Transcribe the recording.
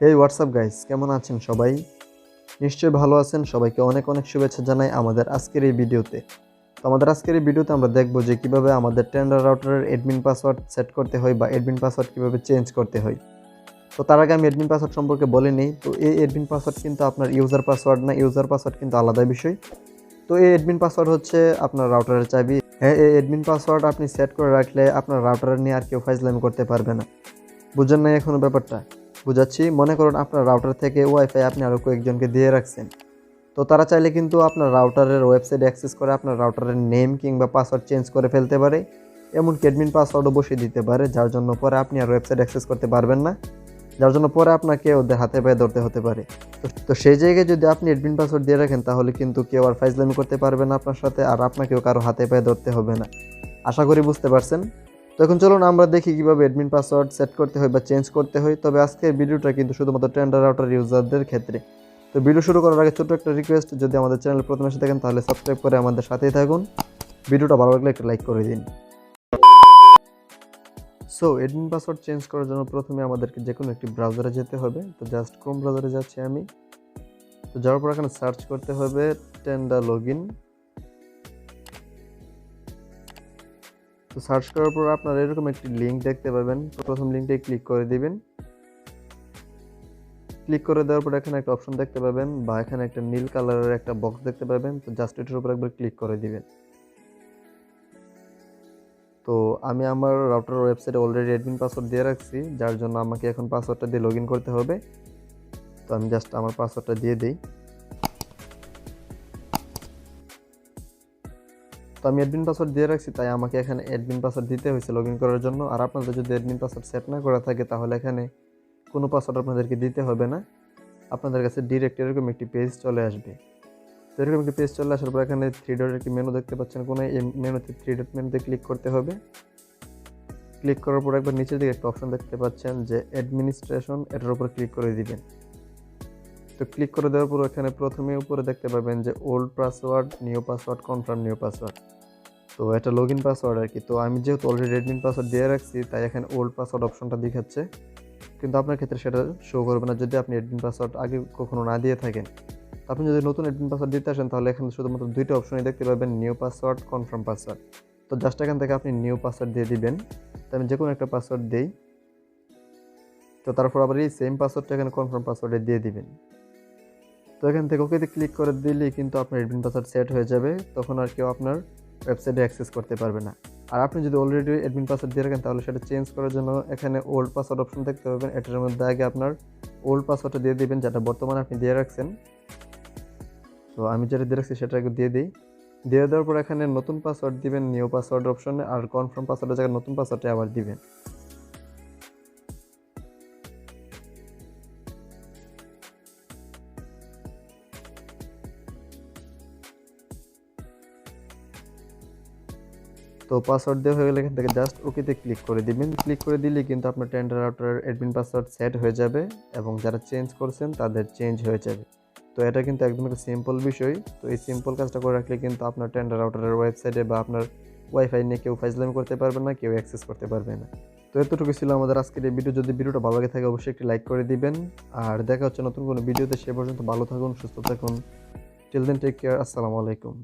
এই WhatsApp guys, কেমন আছেন সবাই? নিশ্চয়ই ভালো আছেন। সবাইকে অনেক অনেক শুভেচ্ছা জানাই আমাদের আজকের এই ভিডিওতে। তো আমাদের আজকের এই ভিডিওতে আমরা দেখব যে কিভাবে আমাদের টেন্ডা রাউটারের অ্যাডমিন পাসওয়ার্ড সেট করতে হয় বা অ্যাডমিন পাসওয়ার্ড কিভাবে চেঞ্জ করতে হয়। তো তার আগে আমি অ্যাডমিন পাসওয়ার্ড সম্পর্কে বলে নিই। তো এই অ্যাডমিন পাসওয়ার্ড কিন্তু আপনার ইউজার পাসওয়ার্ড না, ইউজার পাসওয়ার্ড কিন্তু আলাদা বিষয়। তো এই অ্যাডমিন পাসওয়ার্ড হচ্ছে আপনার রাউটারের চাবি। হ্যাঁ, এই অ্যাডমিন পাসওয়ার্ড আপনি সেট করে রাখলে আপনার রাউটার নিয়ে আর কেউ ফাইজলামি করতে পারবে না। বুঝেন নাই এখনো ব্যাপারটা? বুঝাচ্ছি। মনে করুন আপনার রাউটার থেকে ওয়াইফাই আপনি আরও কয়েকজনকে দিয়ে রাখছেন। তো তারা চাইলে কিন্তু আপনার রাউটারের ওয়েবসাইট অ্যাক্সেস করে আপনার রাউটারের নেম কিংবা পাসওয়ার্ড চেঞ্জ করে ফেলতে পারে। এমনকি অ্যাডমিন পাসওয়ার্ডও বসিয়ে দিতে পারে, যার জন্য পরে আপনি আর ওয়েবসাইট অ্যাক্সেস করতে পারবেন না, যার জন্য পরে আপনাকে ওদের হাতে পায়ে ধরতে হতে পারে। তো সেই জায়গায় যদি আপনি অ্যাডমিন পাসওয়ার্ড দিয়ে রাখেন তাহলে কিন্তু কেউ আর ফাইজলামি করতে পারবে না আপনার সাথে, আর আপনাকেও কারো হাতে পায়ে ধরতে হবে না। আশা করি বুঝতে পারছেন। তো এখন চলুন আমরা দেখি কিভাবে অ্যাডমিন পাসওয়ার্ড সেট করতে হয় বা চেঞ্জ করতে হয়। তবে আজকের ভিডিওটা কিন্তু শুধুমাত্র টেন্ডা রাউটার ইউজারদের ক্ষেত্রে। তো ভিডিও শুরু করার আগে ছোট্ট একটা রিকোয়েস্ট, যদি আমাদের চ্যানেলে প্রথম এসে থাকেন তাহলে সাবস্ক্রাইব করে আমাদের সাথেই থাকুন। ভিডিওটা ভালো লাগলে একটা লাইক করে দিন। সো অ্যাডমিন পাসওয়ার্ড চেঞ্জ করার জন্য প্রথমে আমাদেরকে যে কোনো একটি ব্রাউজারে যেতে হবে। তো জাস্ট ক্রোম ব্রাউজারে যাচ্ছি আমি। তো যাওয়ার পর এখানে সার্চ করতে হবে টেন্ডা লগইন। তো সার্চ করার পর আপনারা এরকম একটি লিঙ্ক দেখতে পাবেন। তো প্রথম লিঙ্কটাই ক্লিক করে দিবেন। ক্লিক করে দেওয়ার পর এখানে একটা অপশন দেখতে পাবেন বা এখানে একটা নীল কালারের একটা বক্স দেখতে পাবেন। তো জাস্ট এটার উপর একবার ক্লিক করে দিবেন। তো আমি আমার রাউটার ওয়েবসাইটে অলরেডি অ্যাডমিন পাসওয়ার্ড দিয়ে রাখছি, যার জন্য আমাকে এখন পাসওয়ার্ডটা দিয়ে লগইন করতে হবে। তো আমি জাস্ট আমার পাসওয়ার্ডটা দিয়ে দিই। তো আমি অ্যাডমিন পাসওয়ার্ড দিয়ে রাখছি, তাই আমাকে এখানে অ্যাডমিন পাসওয়ার্ড দিতে হয়েছে লগইন করার জন্য। আর আপনাদের যদি অ্যাডমিন পাসওয়ার্ড সেট না করা থাকে তাহলে এখানে কোনো পাসওয়ার্ড আপনাদেরকে দিতে হবে না। আপনাদের কাছে ডিরেক্ট এরকম একটি পেজ চলে আসবে। তো এরকম একটি পেজ চলে আসার পর এখানে থ্রি ডটের একটি মেনু দেখতে পাচ্ছেন কোনো, এই মেনুতে থ্রি ডট মেনুতে ক্লিক করতে হবে। ক্লিক করার পর একবার নিচের দিকে একটা অপশন দেখতে পাচ্ছেন যে অ্যাডমিনিস্ট্রেশন, এটার উপর ক্লিক করে দিবেন। তো ক্লিক করে দেওয়ার পর এখানে প্রথমে উপরে দেখতে পাবেন যে old password, new password, confirm new password. তো এটা লগইন পাসওয়ার্ড আর কি। তো আমি যেহেতু অলরেডি অ্যাডমিন পাসওয়ার্ড দিয়ে রাখছি তাই এখানে ওল্ড পাসওয়ার্ড অপশনটা দেখাচ্ছে, কিন্তু আপনার ক্ষেত্রে সেটা শো করবে না যদি আপনি অ্যাডমিন পাসওয়ার্ড আগে কখনো না দিয়ে থাকেন। আপনি যদি নতুন অ্যাডমিন পাসওয়ার্ড দিতে আসেন তাহলে এখানে শুধুমাত্র দুইটা অপশনই দেখতে পাবেন, নিউ পাসওয়ার্ড, কনফার্ম পাসওয়ার্ড। তো জাস্ট এখান থেকে আপনি নিউ পাসওয়ার্ড দিয়ে দিবেন। তো আমি যে কোনো একটা পাসওয়ার্ড দিই। তো তারপর আবার এই সেম পাসওয়ার্ডটা এখানে কনফার্ম পাসওয়ার্ডে দিয়ে দিবেন। তো এখান থেকে ওকেতে ক্লিক করে দিলেই কিন্তু আপনার অ্যাডমিন পাসওয়ার্ড সেট হয়ে যাবে। তখন আর কেউ আপনার ওয়েবসাইটে অ্যাক্সেস করতে পারবে না। আর আপনি যদি অলরেডি অ্যাডমিন পাসওয়ার্ড দিয়ে রাখেন তাহলে সেটা চেঞ্জ করার জন্য এখানে ওল্ড পাসওয়ার্ড অপশন দেখতে পাবেন। এটার মধ্যে আগে আপনার ওল্ড পাসওয়ার্ডটা দিয়ে দিবেন, যেটা বর্তমানে আপনি দিয়ে রাখছেন। তো আমি যেটা দিয়ে রাখছি সেটা আগে দিয়ে দিই। দিয়ে দেওয়ার পর এখানে নতুন পাসওয়ার্ড দিবেন নিউ পাসওয়ার্ড অপশনে, আর কনফার্ম পাসওয়ার্ডের জায়গায় নতুন পাসওয়ার্ডটা আবার দিবেন। তো পাসওয়ার্ড দেওয়া হয়ে গেলে এখান থেকে জাস্ট ওকেতে ক্লিক করে দিবেন। ক্লিক করে দিলেই কিন্তু আপনার টেন্ডা রাউটারের অ্যাডমিন পাসওয়ার্ড সেট হয়ে যাবে এবং যারা চেঞ্জ করছেন তাদের চেঞ্জ হয়ে যাবে। তো এটা কিন্তু একদম একটা সিম্পল বিষয়। তো এই সিম্পল কাজটা করে রাখলে কিন্তু আপনার টেন্ডা রাউটারের ওয়েবসাইটে বা আপনার ওয়াইফাই নিয়ে কেউ ফাইজলামি করতে পারবে না, কেউ অ্যাক্সেস করতে পারবে না। তো এতটুকু ছিল আমাদের আজকের এই ভিডিও। যদি ভিডিওটা ভালো লাগে থাকে অবশ্যই একটি লাইক করে দিবেন। আর দেখা হচ্ছে নতুন কোনো ভিডিওতে। সে পর্যন্ত ভালো থাকুন, সুস্থ থাকুন। Till then take care. আসসালামু আলাইকুম।